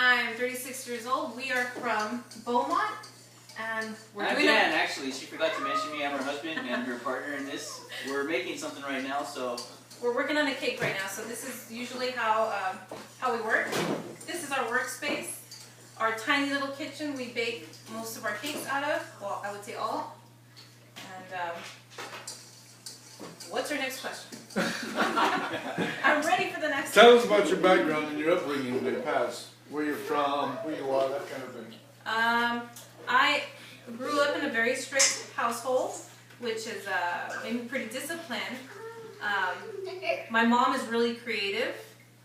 I'm 36 years old. We are from Beaumont, and we're I'm doing Dan, actually. She forgot to mention me. I'm her husband and her partner in this. We're making something right now, so... We're working on a cake right now, so this is usually how we work. This is our workspace, our tiny little kitchen we bake most of our cakes out of. Well, I would say all. And what's your next question? I'm ready for the next Tell us about your background and your upbringing in the past. Where you're from, who you are, that kind of thing. I grew up in a very strict household, which is made me pretty disciplined. My mom is really creative.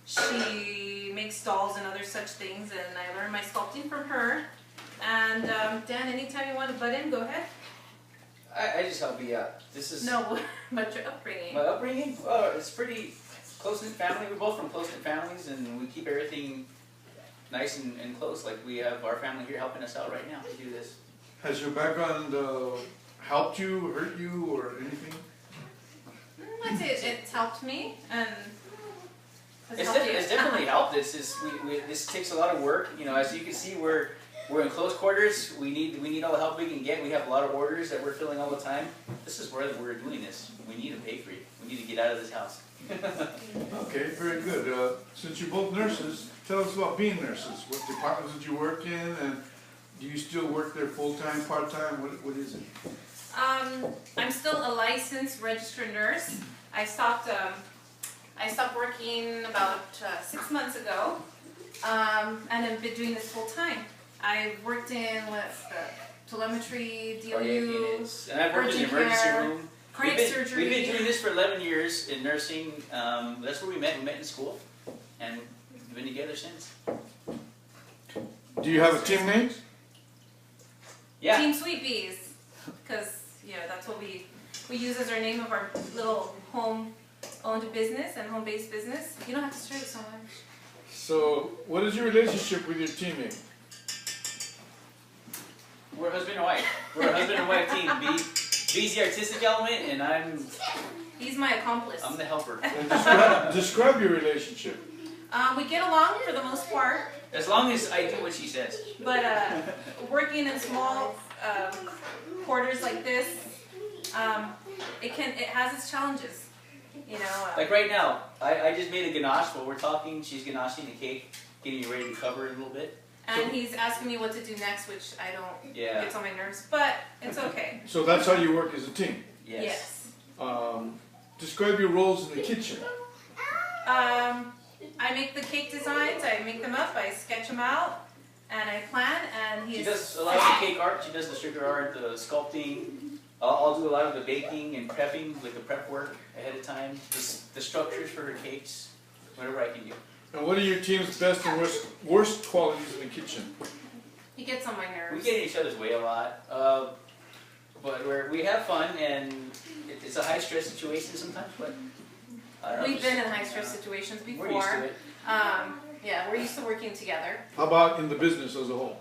She makes dolls and other such things, and I learned my sculpting from her. And Dan, anytime you want to butt in, go ahead. I just help you out. This is... No, but your upbringing. My upbringing? Oh, it's pretty close-knit family. We're both from close-knit families, and we keep everything nice and close. Like, we have our family here helping us out right now to do this. Has your background helped you, hurt you, or anything? I'd say it's helped me, and It's definitely helped. This takes a lot of work. You know, as you can see, we're in close quarters. We need all the help we can get. We have a lot of orders that we're filling all the time. This is where we're doing this. We need a bakery. We need to get out of this house. Okay, very good. Since you're both nurses, tell us about being nurses. What departments did you work in, and do you still work there full-time, part-time? What is it? I'm still a licensed registered nurse. I stopped working about 6 months ago, and I've been doing this full time. I've worked in telemetry, DOU, and I've worked in the emergency room. Cardiac surgery. We've been doing this for 11 years in nursing. That's where we met. We met in school, and we've been together since. Do you have a team name? Yeah. Team Sweet Bees, because that's what we use as our name of our little home-owned business and home-based business. You don't have to stress it so much. So, what is your relationship with your teammate? We're husband and wife. We're a husband and wife team. B's the artistic element, and He's my accomplice. I'm the helper. And describe your relationship. We get along for the most part. As long as I do what she says. But working in small quarters like this, it has its challenges. Like right now, I just made a ganache while we're talking. She's ganaching the cake, getting you ready to cover it a little bit. And he's asking me what to do next, which I don't. Yeah. Gets on my nerves, but it's okay. So that's how you work as a team? Yes. Describe your roles in the kitchen. I make the cake designs, I make them up, I sketch them out, and I plan, and She does a lot of the cake art, she does the sugar art, the sculpting. I'll do a lot of the baking and prepping, like the prep work ahead of time, the structures for her cakes, whatever I can do. And what are your team's best and worst qualities in the kitchen? He gets on my nerves. We get in each other's way a lot, but we have fun, and it's a high-stress situation sometimes, but I don't know. We've been in high-stress situations before. We're used to it. Yeah, we're used to working together. How about in the business as a whole?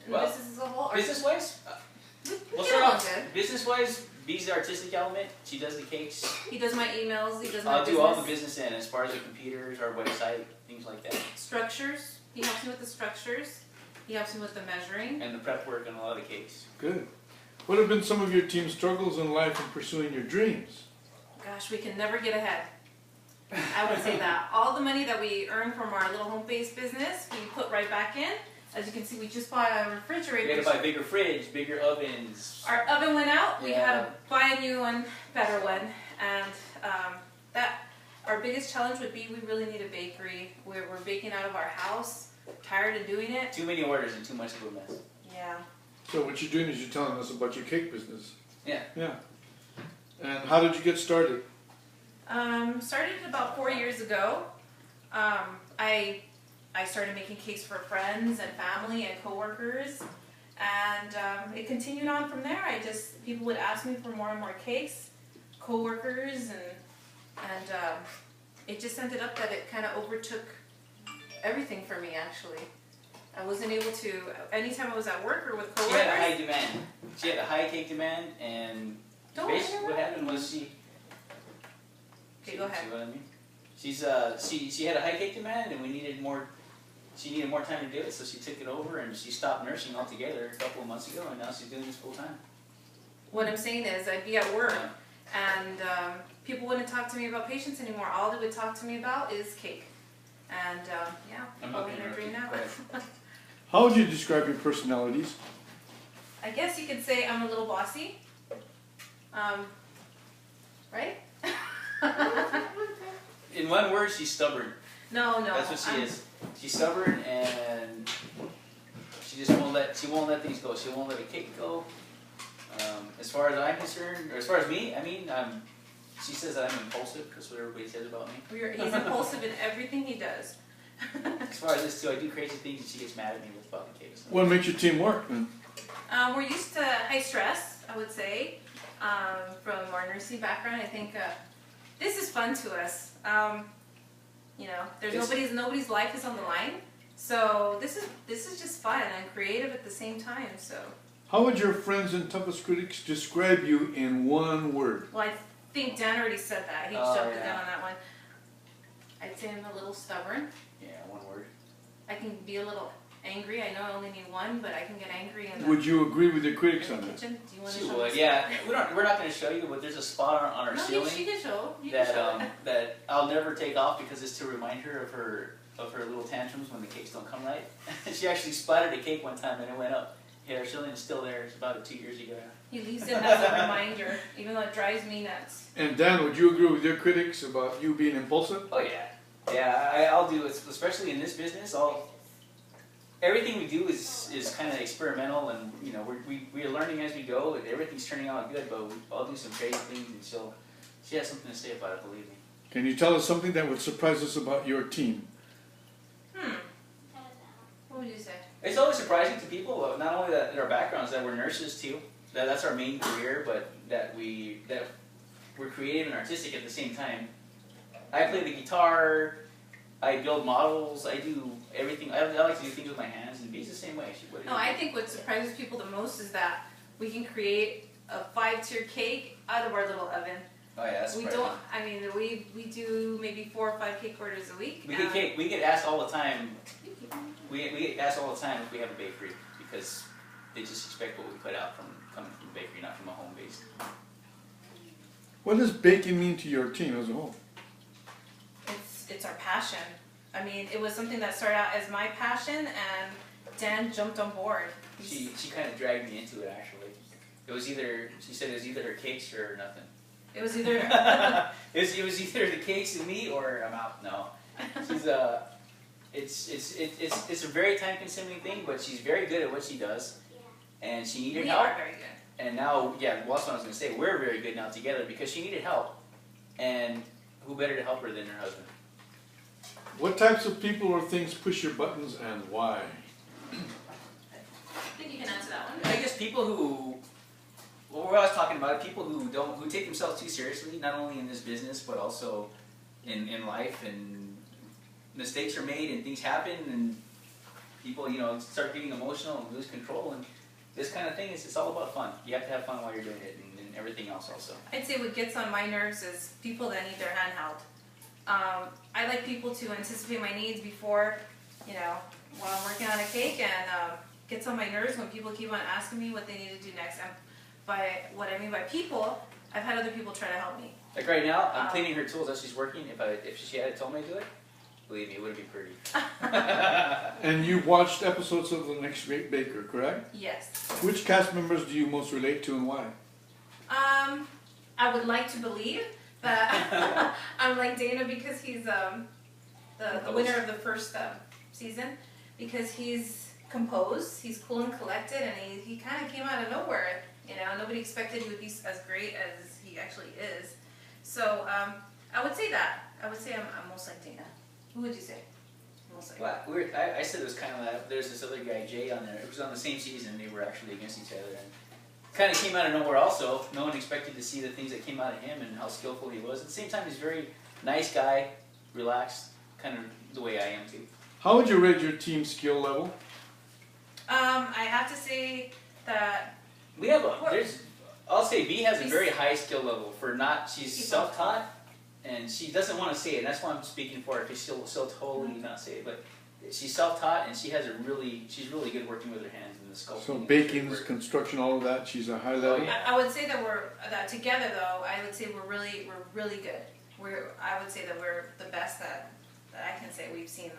Well, business as a whole? Business-wise, we'll start off. Business-wise, B's the artistic element. She does the cakes. He does my emails. He does my I'll business. do all the business end, as far as the computers, our website, things like that. Structures. He helps me with the structures. He helps me with the measuring. And the prep work on a lot of the cakes. Good. What have been some of your team's struggles in life in pursuing your dreams? Gosh, we can never get ahead. I would say that. All the money that we earn from our little home-based business, we put right back in. As you can see, we just bought a refrigerator. We had to buy bigger fridge, bigger ovens. Our oven went out. We had Yeah. to buy a new one, better one. And our biggest challenge would be we really need a bakery. We're baking out of our house. Tired of doing it. Too many orders and too much of a mess. Yeah. So what you're doing is you're telling us about your cake business. Yeah. Yeah. And how did you get started? Started about 4 years ago. I started making cakes for friends and family and coworkers, and it continued on from there. People would ask me for more and more cakes, coworkers, and it just ended up that it kind of overtook everything for me. Actually, I wasn't able to. Anytime I was at work or with coworkers, She had a high demand. She had a high cake demand, and basically what happened was she. Okay, go ahead. See what I mean? She's she had a high cake demand, and we needed more. She needed more time to do it, so she took it over, and she stopped nursing altogether a couple of months ago, and now she's doing this full time. What I'm saying is, I'd be at work, and people wouldn't talk to me about patients anymore. All they would talk to me about is cake. And yeah, I'm I'm not living gonna a dream now. How would you describe your personalities? I guess you could say I'm a little bossy. Right? In one word, she's stubborn. No. That's what she is. She's stubborn, and she just won't let things go. She won't let a cake go. As far as I'm concerned, or as far as me, I mean, she says that I'm impulsive. That's what everybody says about me. He's impulsive in everything he does. As far as this too, I do crazy things, and she gets mad at me with fucking cakes. What makes your team work then? We're used to high stress, I would say, from our nursing background. I think this is fun to us. You know, nobody's life is on the line, so this is just fun and creative at the same time. So. How would your friends and toughest critics describe you in one word? Well, I think Dan already said that. He jumped it down on that one. I'd say I'm a little stubborn. Yeah, one word. I can be a little angry. I know I only need one, but I can get angry in the, Would you agree with your critics on that? kitchen. Do you want to She show would, me? yeah. We're not going to show you, but there's a spot on our No, ceiling she can show. You can show it. that I'll never take off because it's to remind her of her little tantrums when the cakes don't come right. She actually splattered a cake one time and it went up. Yeah, our ceiling is still there. It's about 2 years ago. He leaves it as a reminder, even though it drives me nuts. And Dan, would you agree with your critics about you being impulsive? Oh yeah, yeah. I'll do it, especially in this business. Everything we do is kind of experimental, and you know we're learning as we go. Everything's turning out good, but I'll do some crazy things, and she has something to say about it. Believe me. Can you tell us something that would surprise us about your team? What would you say? It's always surprising to people, not only that our backgrounds, that we're nurses too. That's our main career, but that we're creative and artistic at the same time. I play the guitar. I build models. I do everything. I like to do things with my hands, and Bee's the same way. No, I think what surprises people the most is that we can create a 5-tier cake out of our little oven. Oh yeah, that's We surprising. don't. I mean, we do maybe 4 or 5 cake orders a week. We get asked all the time. We get asked all the time if we have a bakery because they just expect what we put out coming from a bakery, not from a home based. What does baking mean to your team as a whole? It's our passion. I mean, it was something that started out as my passion, and Dan jumped on board. She kind of dragged me into it actually. She said it was either her cakes or nothing. It was either it was either the cakes and me or I'm out. No, it's a very time consuming thing, but she's very good at what she does, and she needed we help. are very good. And now, yeah, well, that's what I was going to say. We're very good now together because she needed help, and who better to help her than her husband? What types of people or things push your buttons and why? I think you can answer that one. I guess people who, well, we're always talking about it, people who take themselves too seriously, not only in this business but also in life, and mistakes are made and things happen and people, start getting emotional and lose control, and this kind of thing it's all about fun. You have to have fun while you're doing it, and everything else also. I'd say what gets on my nerves is people that need their hand held. I like people to anticipate my needs before, while I'm working on a cake, and gets on my nerves when people keep on asking me what they need to do next. And by what I mean by people, I've had other people try to help me. Like right now, I'm cleaning her tools as she's working. If she had told me to do it, believe me, it wouldn't be pretty. And you watched episodes of The Next Great Baker, correct? Yes. Which cast members do you most relate to and why? I would like to believe that I'm like Dana because he's the winner of the first season, because he's composed, he's cool and collected, and he kind of came out of nowhere. Nobody expected he would be as great as he actually is. So I would say that. I would say I'm most like Dana. Who would you say? Most like. Well, I said it was kind of like there's this other guy Jay on there. It was on the same season. They were actually against each other, and kind of came out of nowhere. Also, no one expected to see the things that came out of him and how skillful he was. At the same time, he's a very nice guy, relaxed, kind of the way I am too. How would you rate your team's skill level? I have to say that we have I'll say B has a very high skill level for not. She's self-taught, and she doesn't want to say it. And that's why I'm speaking for her, because she'll totally not say it. But she's self-taught, and she's really good working with her hands in the sculpting. So and baking, work. construction, all of that, she's a high level? yeah. I would say that together though, I would say we're really good. I would say that we're the best that I can say we've seen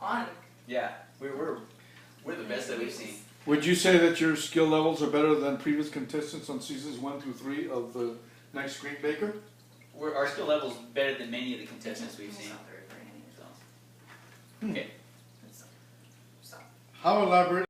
on. Yeah, we're the best that we've seen. Would you say that your skill levels are better than previous contestants on seasons 1 through 3 of the Nice Screen Baker? Our skill level's better than many of the contestants we've seen. So. Okay. So. How elaborate